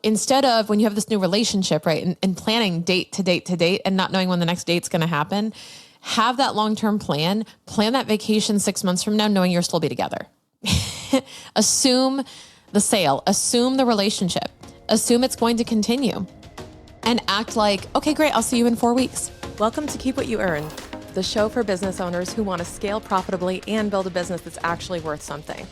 instead of when you have this new relationship, right, and planning date to date to date and not knowing when the next date's going to happen, have that long-term plan that vacation 6 months from now, knowing you'll still be together. Assume the sale, assume the relationship, assume it's going to continue, and act like, okay, great, I'll see you in 4 weeks. Welcome to Keep What You Earn, the show for business owners who want to scale profitably and build a business that's actually worth something.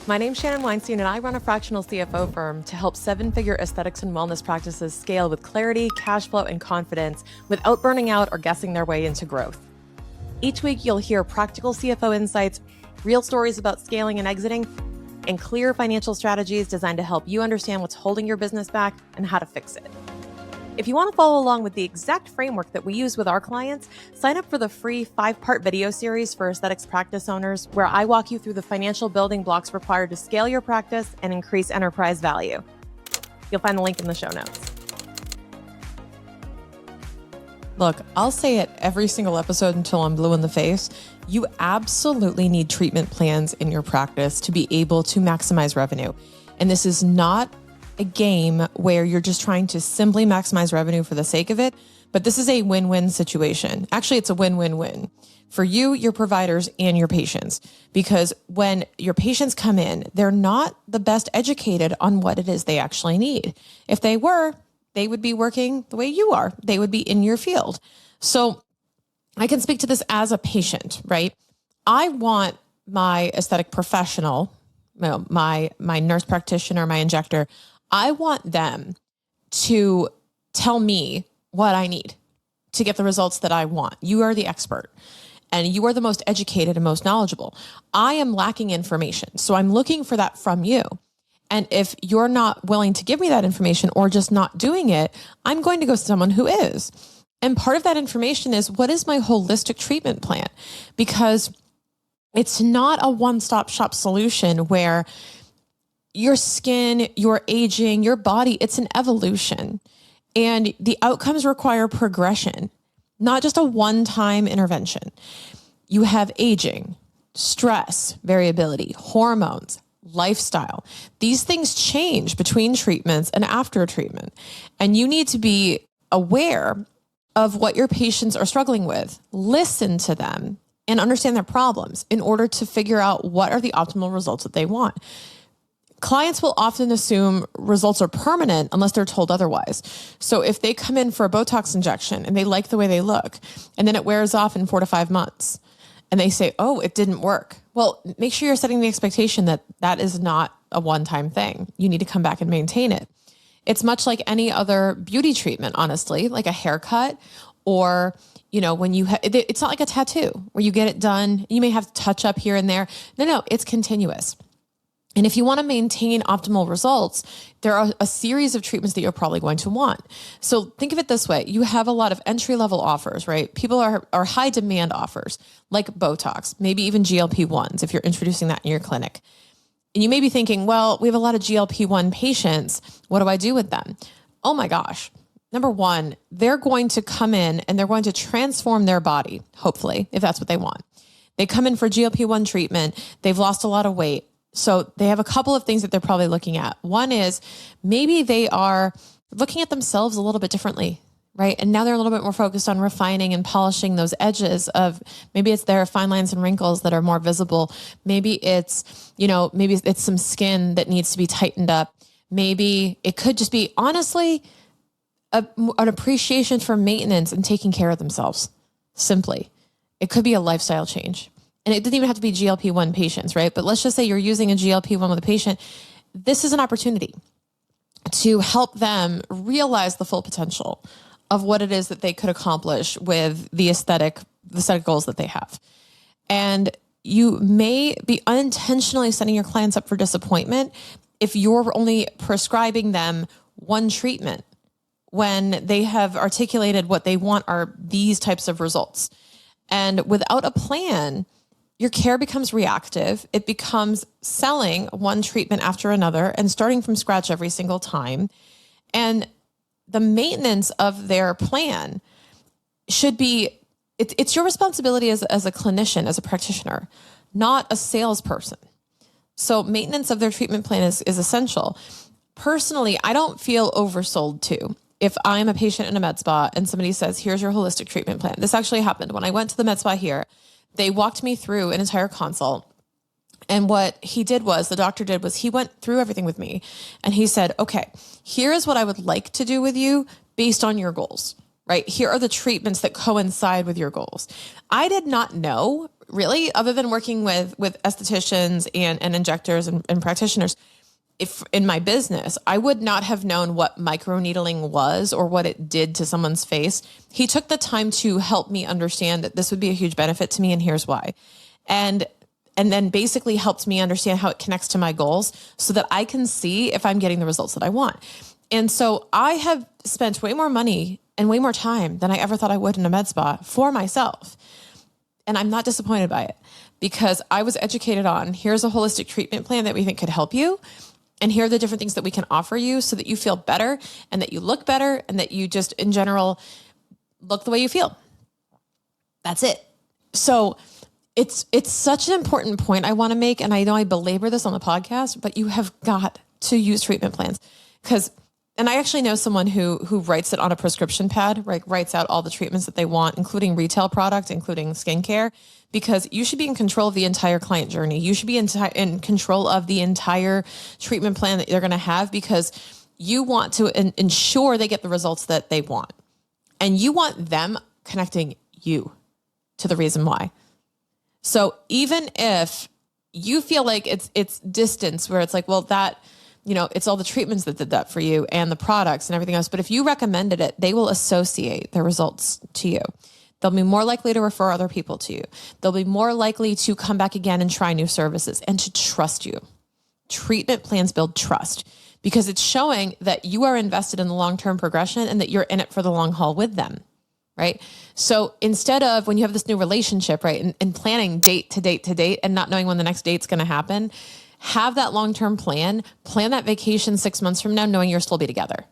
My name's Shannon Weinstein, and I run a fractional CFO firm to help seven-figure aesthetics and wellness practices scale with clarity, cash flow, and confidence without burning out or guessing their way into growth. Each week, you'll hear practical CFO insights, real stories about scaling and exiting, and clear financial strategies designed to help you understand what's holding your business back and how to fix it. If you want to follow along with the exact framework that we use with our clients, sign up for the free 5-part video series for aesthetics practice owners, where I walk you through the financial building blocks required to scale your practice and increase enterprise value. You'll find the link in the show notes. Look, I'll say it every single episode until I'm blue in the face. You absolutely need treatment plans in your practice to be able to maximize revenue. And this is not a game where you're just trying to simply maximize revenue for the sake of it, but this is a win-win situation. Actually, it's a win-win-win for you, your providers, and your patients, because when your patients come in, they're not the best educated on what it is they actually need. If they were, they would be working the way you are. They would be in your field. So I can speak to this as a patient, right? I want my aesthetic professional, my nurse practitioner, my injector, I want them to tell me what I need to get the results that I want. You are the expert and you are the most educated and most knowledgeable. I am lacking information. So I'm looking for that from you. And if you're not willing to give me that information or just not doing it, I'm going to go to someone who is. And part of that information is, what is my holistic treatment plan? Because it's not a one-stop shop solution where your skin, your aging, your body, it's an evolution. And the outcomes require progression, not just a one-time intervention. You have aging, stress, variability, hormones, lifestyle. These things change between treatments and after treatment. And you need to be aware of what your patients are struggling with, listen to them, and understand their problems in order to figure out what are the optimal results that they want. Clients will often assume results are permanent unless they're told otherwise. So if they come in for a Botox injection and they like the way they look, and then it wears off in 4 to 5 months, and they say, oh, it didn't work. Well, make sure you're setting the expectation that that is not a one-time thing. You need to come back and maintain it. It's much like any other beauty treatment, honestly, like a haircut, or when it's not like a tattoo where you get it done. You may have to touch up here and there. No, it's continuous. And if you want to maintain optimal results, there are a series of treatments that you're probably going to want. So think of it this way. You have a lot of entry-level offers, right? People are high demand offers like Botox, maybe even GLP-1s if you're introducing that in your clinic. And you may be thinking, well, we have a lot of GLP-1 patients. What do I do with them? Oh my gosh. Number one, they're going to come in and they're going to transform their body, hopefully, if that's what they want. They come in for GLP-1 treatment. They've lost a lot of weight. So they have a couple of things that they're probably looking at. One is maybe they are looking at themselves a little bit differently, right? And now they're a little bit more focused on refining and polishing those edges of, maybe it's their fine lines and wrinkles that are more visible. Maybe it's, maybe it's some skin that needs to be tightened up. Maybe it could just be, honestly, an appreciation for maintenance and taking care of themselves. Simply. It could be a lifestyle change. And it doesn't even have to be GLP-1 patients, right? But let's just say you're using a GLP-1 with a patient. This is an opportunity to help them realize the full potential of what it is that they could accomplish with the aesthetic goals that they have. And you may be unintentionally setting your clients up for disappointment if you're only prescribing them one treatment when they have articulated what they want are these types of results. And without a plan, your care becomes reactive. It becomes selling one treatment after another and starting from scratch every single time. And the maintenance of their plan should be, it's your responsibility as a clinician, as a practitioner, not a salesperson. So maintenance of their treatment plan is essential. personally, I don't feel oversold to. If I'm a patient in a med spa and somebody says, here's your holistic treatment plan. This actually happened when I went to the med spa here. They walked me through an entire consult. And what the doctor did was he went through everything with me and he said, okay, here is what I would like to do with you based on your goals, right? Here are the treatments that coincide with your goals. I did not know really, other than working with estheticians and injectors and practitioners. If in my business, I would not have known what microneedling was or what it did to someone's face. He took the time to help me understand that this would be a huge benefit to me. And here's why. And then basically helped me understand how it connects to my goals so that I can see if I'm getting the results that I want. And so I have spent way more money and way more time than I ever thought I would in a med spa for myself. And I'm not disappointed by it because I was educated on, here's a holistic treatment plan that we think could help you. And here are the different things that we can offer you so that you feel better and that you look better and that you just in general look the way you feel. That's it. So it's such an important point I want to make. And I know I belabor this on the podcast, but you have got to use treatment plans and I actually know someone who writes it on a prescription pad, right? Writes out all the treatments that they want, including retail product, including skincare, because you should be in control of the entire client journey. You should be in control of the entire treatment plan that they're going to have because you want to ensure they get the results that they want. And you want them connecting you to the reason why. So even if you feel like it's distance where it's like, well, that, it's all the treatments that did that for you and the products and everything else. But if you recommended it, they will associate their results to you. They'll be more likely to refer other people to you. They'll be more likely to come back again and try new services and to trust you. Treatment plans build trust because it's showing that you are invested in the long-term progression and that you're in it for the long haul with them. Right. So instead of when you have this new relationship, right, and planning date to date to date and not knowing when the next date's going to happen, have that long-term plan that vacation 6 months from now, knowing you'll still be together.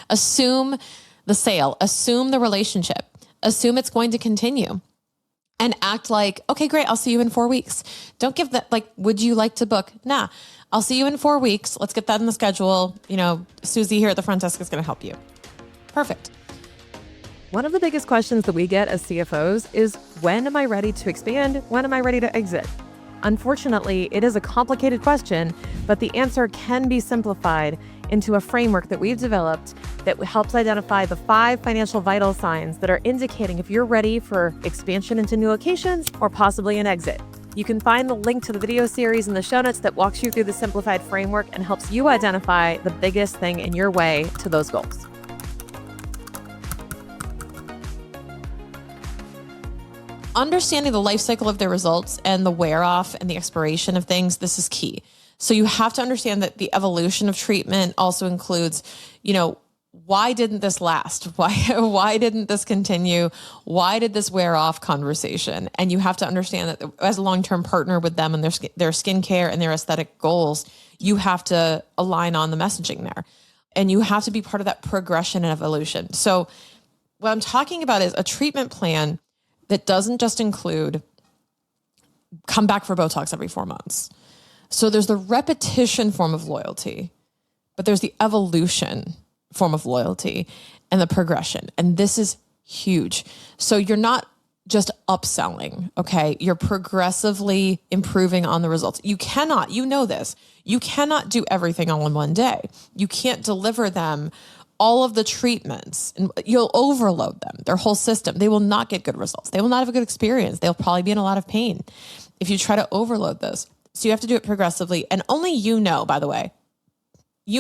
Assume the sale, assume the relationship, assume it's going to continue and act like, okay, great. I'll see you in 4 weeks. Don't give that like, would you like to book? Nah, I'll see you in 4 weeks. Let's get that in the schedule. Susie here at the front desk is going to help you. Perfect. One of the biggest questions that we get as CFOs is, when am I ready to expand? When am I ready to exit? Unfortunately, it is a complicated question, but the answer can be simplified into a framework that we've developed that helps identify the 5 financial vital signs that are indicating if you're ready for expansion into new locations or possibly an exit. You can find the link to the video series in the show notes that walks you through the simplified framework and helps you identify the biggest thing in your way to those goals. Understanding the life cycle of their results and the wear off and the expiration of things, this is key. So you have to understand that the evolution of treatment also includes, why didn't this last? Why didn't this continue? Why did this wear off conversation? And you have to understand that as a long-term partner with them and their skincare and their aesthetic goals, you have to align on the messaging there. And you have to be part of that progression and evolution. So what I'm talking about is a treatment plan that doesn't just include come back for Botox every 4 months. So there's the repetition form of loyalty, but there's the evolution form of loyalty and the progression. And this is huge. So you're not just upselling, okay? You're progressively improving on the results. You cannot do everything all in one day. You can't deliver them all of the treatments, and you'll overload them, their whole system. They will not get good results. They will not have a good experience. They'll probably be in a lot of pain if you try to overload those. So you have to do it progressively. And only by the way,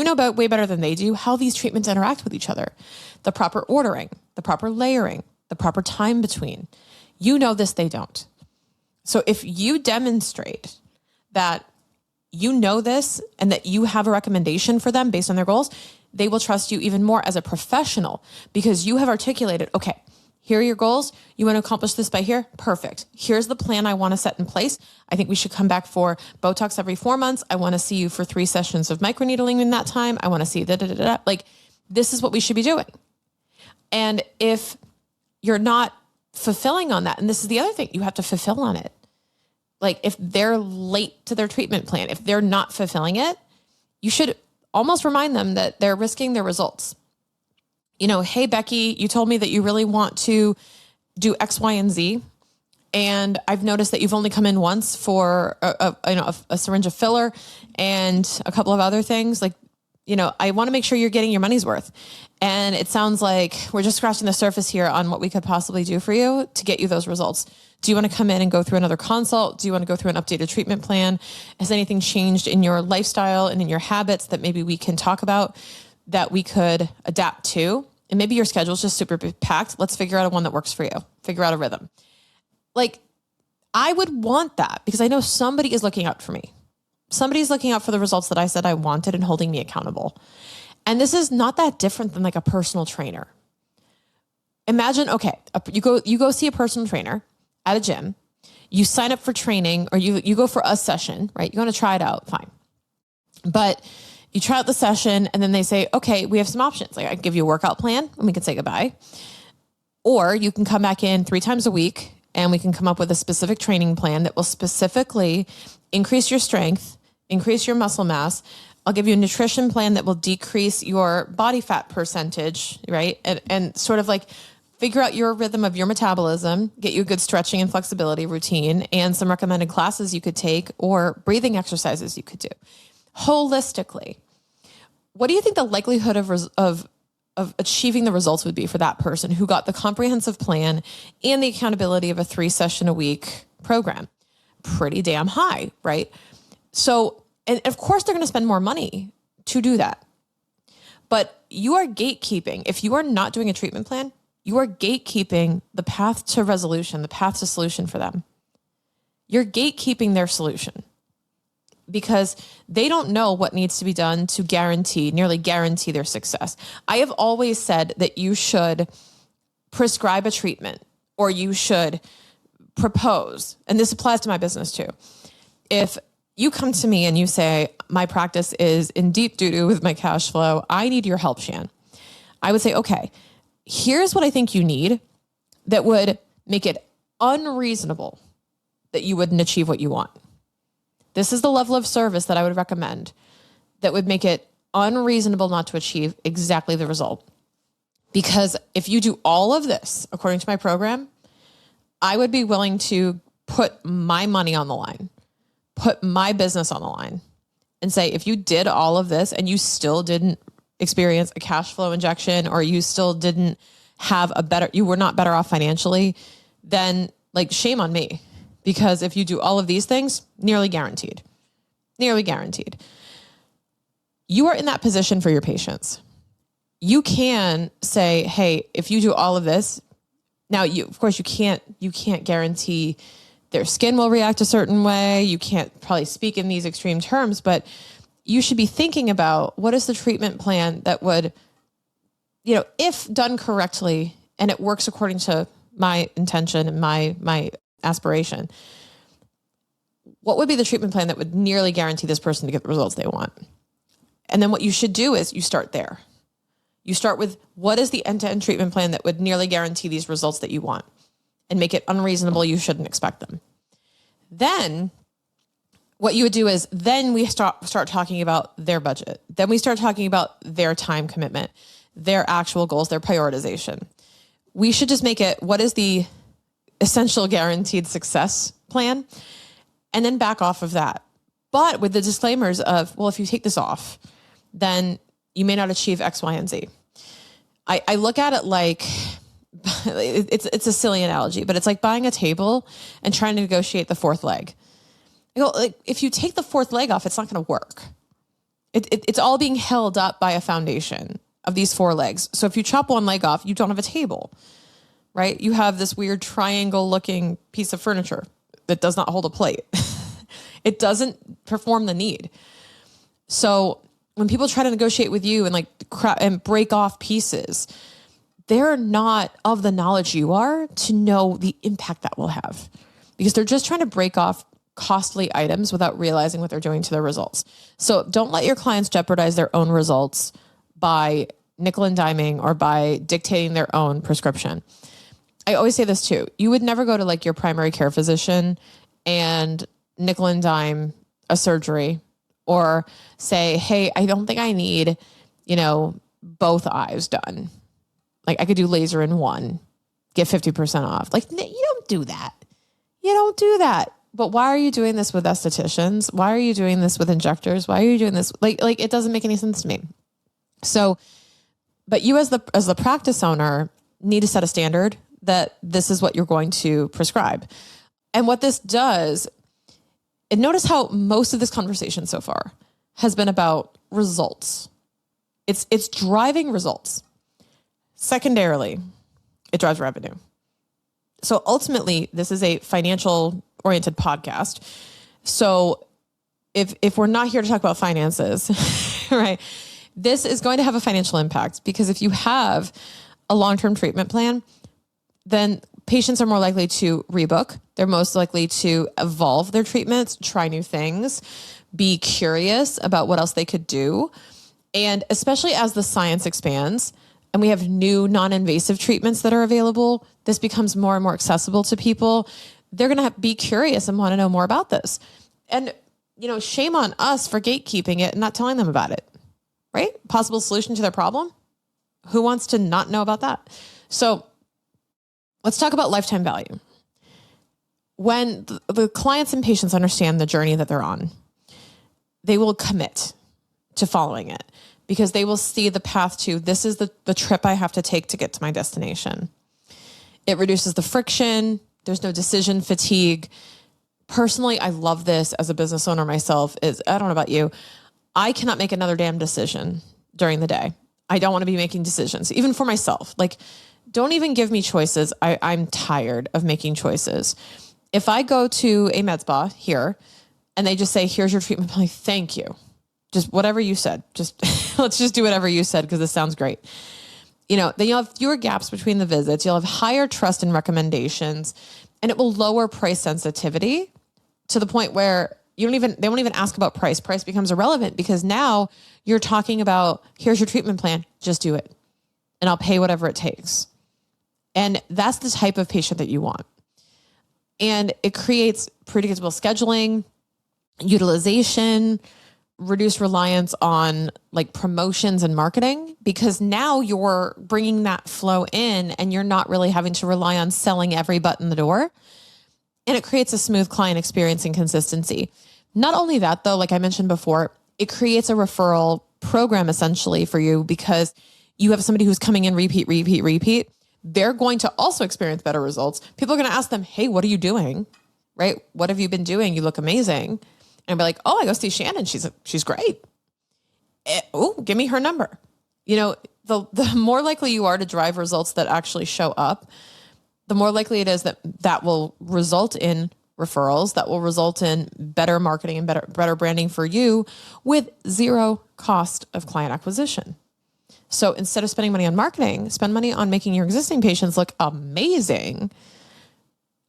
about way better than they do how these treatments interact with each other. The proper ordering, the proper layering, the proper time between. This, they don't. So if you demonstrate that this and that you have a recommendation for them based on their goals, they will trust you even more as a professional because you have articulated, okay, here are your goals. You want to accomplish this by here? Perfect. Here's the plan I want to set in place. I think we should come back for Botox every 4 months. I want to see you for 3 sessions of microneedling in that time. I want to see like, this is what we should be doing. And if you're not fulfilling on that, and this is the other thing, you have to fulfill on it. Like if they're late to their treatment plan, if they're not fulfilling it, you should almost remind them that they're risking their results. Hey, Becky, you told me that you really want to do X, Y, and Z. And I've noticed that you've only come in once for a syringe of filler and a couple of other things. I want to make sure you're getting your money's worth. And it sounds like we're just scratching the surface here on what we could possibly do for you to get you those results. Do you want to come in and go through another consult? Do you want to go through an updated treatment plan? Has anything changed in your lifestyle and in your habits that maybe we can talk about that we could adapt to? And maybe your schedule's just super packed. Let's figure out one that works for you. Figure out a rhythm. I would want that because I know somebody is looking out for me. Somebody's looking out for the results that I said I wanted and holding me accountable. And this is not that different than like a personal trainer. Imagine, okay, you go see a personal trainer at a gym, you sign up for training or you go for a session, right? You're going to try it out. Fine. But you try out the session and then they say, okay, we have some options. Like I can give you a workout plan and we can say goodbye. Or you can come back in 3 times a week and we can come up with a specific training plan that will specifically increase your strength, increase your muscle mass. I'll give you a nutrition plan that will decrease your body fat percentage, right? And sort of like figure out your rhythm of your metabolism, get you a good stretching and flexibility routine and some recommended classes you could take or breathing exercises you could do. Holistically, what do you think the likelihood of achieving the results would be for that person who got the comprehensive plan and the accountability of a 3-session-a-week program? Pretty damn high, right? So, and of course they're going to spend more money to do that. But you are gatekeeping. If you are not doing a treatment plan, you are gatekeeping the path to resolution, the path to solution for them. You're gatekeeping their solution because they don't know what needs to be done to nearly guarantee their success. I have always said that you should prescribe a treatment or you should propose, and this applies to my business too. If you come to me and you say, my practice is in deep doo-doo with my cash flow, I need your help, Shan. I would say, okay, here's what I think you need that would make it unreasonable that you wouldn't achieve what you want. This is the level of service that I would recommend that would make it unreasonable not to achieve exactly the result. Because if you do all of this, according to my program, I would be willing to put my money on the line, put my business on the line and say, if you did all of this and you still didn't experience a cash flow injection or you still didn't have you were not better off financially, then shame on me. Because if you do all of these things, nearly guaranteed. You are in that position for your patients. You can say, hey, if you do all of this, now of course you can't guarantee their skin will react a certain way. You can't probably speak in these extreme terms, but you should be thinking about what is the treatment plan that would, if done correctly and it works according to my intention and my aspiration, what would be the treatment plan that would nearly guarantee this person to get the results they want? And then what you should do is you start there. You start with what is the end-to-end treatment plan that would nearly guarantee these results that you want and make it unreasonable. You shouldn't expect them. Then what you would do is then we start talking about their budget. Then we start talking about their time commitment, their actual goals, their prioritization. We should just make it, what is the essential guaranteed success plan? And then back off of that. But with the disclaimers of, well, if you take this off, then you may not achieve X, Y, and Z. I look at it like, it's a silly analogy, but it's like buying a table and trying to negotiate the fourth leg. I go, if you take the fourth leg off, it's not going to work. It's all being held up by a foundation of these 4 legs. So if you chop one leg off, you don't have a table, right? You have this weird triangle looking piece of furniture that does not hold a plate. It doesn't perform the need. So when people try to negotiate with you and break off pieces, they're not of the knowledge you are to know the impact that will have, because they're just trying to break off costly items without realizing what they're doing to their results. So don't let your clients jeopardize their own results by nickel and diming or by dictating their own prescription. I always say this too. You would never go to your primary care physician and nickel and dime a surgery or say, hey, I don't think I need, both eyes done. Like I could do laser in one, get 50% off. Like you don't do that. You don't do that. But why are you doing this with estheticians? Why are you doing this with injectors? Why are you doing this? Like it doesn't make any sense to me. So, but you as the practice owner need to set a standard that this is what you're going to prescribe. And what this does, and notice how most of this conversation so far has been about results. It's driving results. Secondarily, it drives revenue. So ultimately, this is a financial oriented podcast. So if we're not here to talk about finances, right, this is going to have a financial impact, because if you have a long-term treatment plan, then patients are more likely to rebook. They're most likely to evolve their treatments, try new things, be curious about what else they could do. And especially as the science expands and we have new non-invasive treatments that are available, this becomes more and more accessible to people. They're going to be curious and want to know more about this. And, shame on us for gatekeeping it and not telling them about it, right? Possible solution to their problem. Who wants to not know about that? So let's talk about lifetime value. When the clients and patients understand the journey that they're on, they will commit to following it, because they will see the path to, this is the trip I have to take to get to my destination. It reduces the friction. There's no decision fatigue. Personally, I love this as a business owner myself. I don't know about you. I cannot make another damn decision during the day. I don't want to be making decisions, even for myself. Like, don't even give me choices. I'm tired of making choices. If I go to a med spa here and they just say, here's your treatment plan, thank you. Just whatever you said, let's just do whatever you said, because this sounds great. Then you'll have fewer gaps between the visits. You'll have higher trust and recommendations, and it will lower price sensitivity to the point where they won't even ask about price. Price becomes irrelevant, because now you're talking about, here's your treatment plan, just do it. And I'll pay whatever it takes. And that's the type of patient that you want. And it creates predictable scheduling, utilization, reduce reliance on like promotions and marketing, because now you're bringing that flow in and you're not really having to rely on selling every butt in the door. And it creates a smooth client experience and consistency. Not only that though, like I mentioned before, it creates a referral program essentially for you, because you have somebody who's coming in repeat. They're going to also experience better results. People are going to ask them, hey, what are you doing? Right? What have you been doing? You look amazing. And be like, oh, I go see Shannon. She's great. Oh, give me her number. The more likely you are to drive results that actually show up, the more likely it is that will result in referrals, that will result in better marketing and better branding for you with zero cost of client acquisition. So instead of spending money on marketing, spend money on making your existing patients look amazing,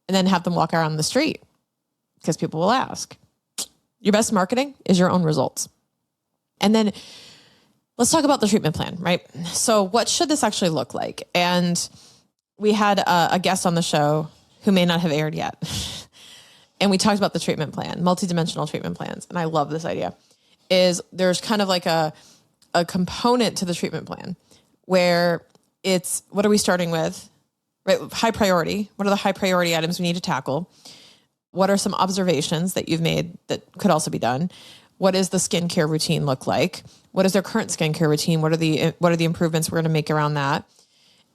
and then have them walk around the street, because people will ask. Your best marketing is your own results. And then let's talk about the treatment plan, right? So what should this actually look like? And we had a guest on the show who may not have aired yet. And we talked about the treatment plan, multidimensional treatment plans. And I love this idea. There's kind of like a component to the treatment plan where it's, what are we starting with? Right? High priority. What are the high priority items we need to tackle? What are some observations that you've made that could also be done? What does the skincare routine look like? What is their current skincare routine? What are the improvements we're going to make around that?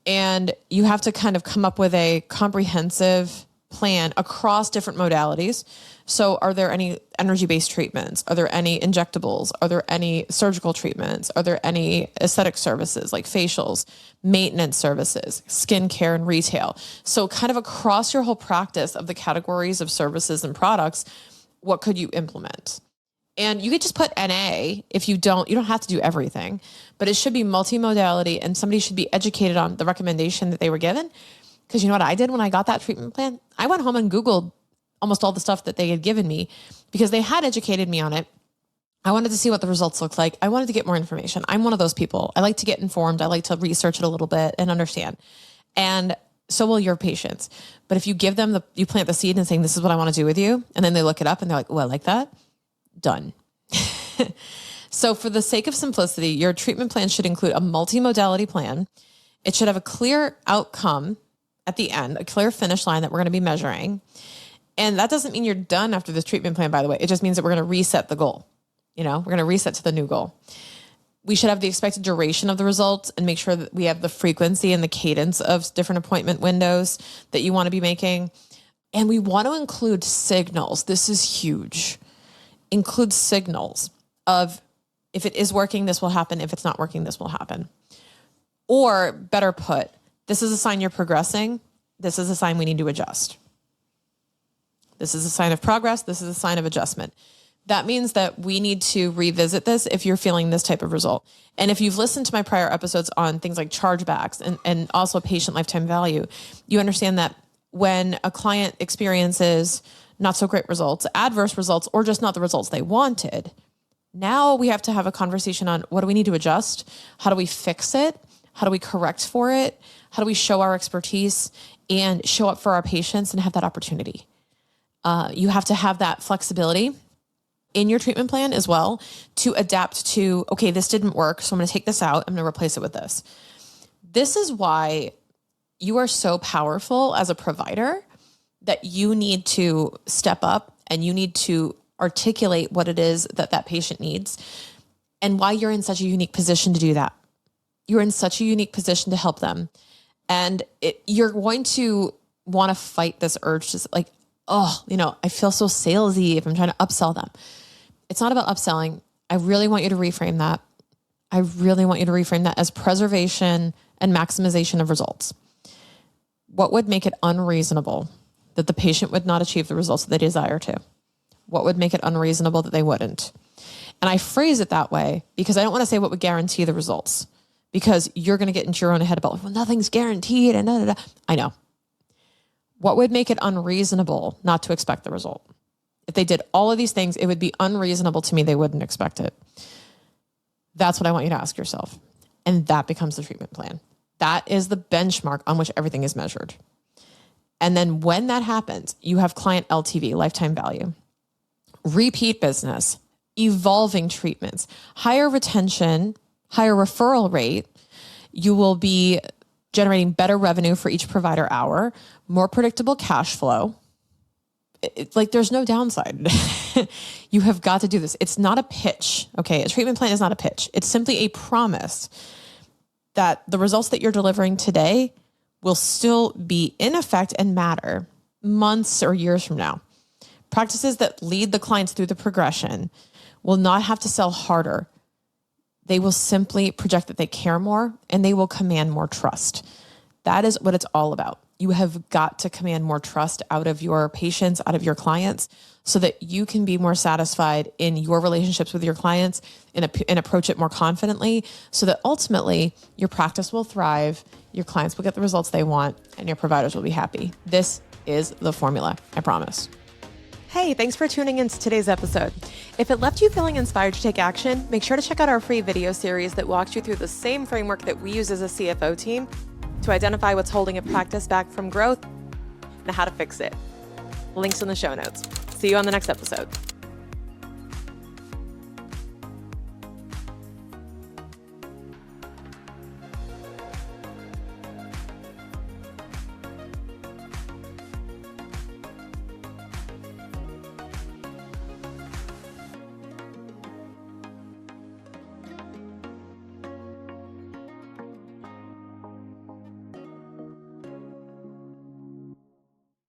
And you have to kind of come up with a comprehensive plan across different modalities. So are there any energy-based treatments? Are there any injectables? Are there any surgical treatments? Are there any aesthetic services like facials, maintenance services, skincare, and retail? So kind of across your whole practice of the categories of services and products, what could you implement? And you could just put NA if you don't have to do everything, but it should be multimodality, and somebody should be educated on the recommendation that they were given. Because you know what I did when I got that treatment plan? I went home and Googled almost all the stuff that they had given me, because they had educated me on it. I wanted to see what the results looked like. I wanted to get more information. I'm one of those people. I like to get informed. I like to research it a little bit and understand. And so will your patients. But if you give them you plant the seed and saying, this is what I want to do with you, and then they look it up and they're like, oh, I like that. Done. So for the sake of simplicity, your treatment plan should include a multimodality plan. It should have a clear outcome at the end, a clear finish line that we're going to be measuring. And that doesn't mean you're done after this treatment plan, by the way. It just means that we're going to reset the goal. We're going to reset to the new goal. We should have the expected duration of the results and make sure that we have the frequency and the cadence of different appointment windows that you want to be making. And we want to include signals. This is huge. Include signals of, if it is working, this will happen. If it's not working, this will happen. Or better put, this is a sign you're progressing. This is a sign we need to adjust. This is a sign of progress. This is a sign of adjustment. That means that we need to revisit this if you're feeling this type of result. And if you've listened to my prior episodes on things like chargebacks and also patient lifetime value, you understand that when a client experiences not so great results, adverse results, or just not the results they wanted, now we have to have a conversation on, what do we need to adjust? How do we fix it? How do we correct for it? How do we show our expertise and show up for our patients and have that opportunity? You have to have that flexibility in your treatment plan as well to adapt to, okay, this didn't work, so I'm going to take this out. I'm going to replace it with this. This is why you are so powerful as a provider, that you need to step up and you need to articulate what it is that that patient needs and why you're in such a unique position to do that. You're in such a unique position to help them. And you're going to want to fight this urge to like, oh, I feel so salesy if I'm trying to upsell them. It's not about upselling. I really want you to reframe that. I really want you to reframe that as preservation and maximization of results. What would make it unreasonable that the patient would not achieve the results that they desire to? What would make it unreasonable that they wouldn't? And I phrase it that way because I don't want to say what would guarantee the results, because you're going to get into your own head about, well, nothing's guaranteed and da, da, da. I know. What would make it unreasonable not to expect the result? If they did all of these things, it would be unreasonable to me they wouldn't expect it. That's what I want you to ask yourself. And that becomes the treatment plan. That is the benchmark on which everything is measured. And then when that happens, you have client LTV, lifetime value, repeat business, evolving treatments, higher retention, higher referral rate. You will be generating better revenue for each provider hour, more predictable cash flow. Like there's no downside. You have got to do this. It's not a pitch. Okay. A treatment plan is not a pitch. It's simply a promise that the results that you're delivering today will still be in effect and matter months or years from now. Practices that lead the clients through the progression will not have to sell harder. They will simply project that they care more and they will command more trust. That is what it's all about. You have got to command more trust out of your patients, out of your clients, so that you can be more satisfied in your relationships with your clients and approach it more confidently, so that ultimately your practice will thrive, your clients will get the results they want, and your providers will be happy. This is the formula, I promise. Hey, thanks for tuning into today's episode. If it left you feeling inspired to take action, make sure to check out our free video series that walks you through the same framework that we use as a CFO team to identify what's holding a practice back from growth and how to fix it. Links in the show notes. See you on the next episode.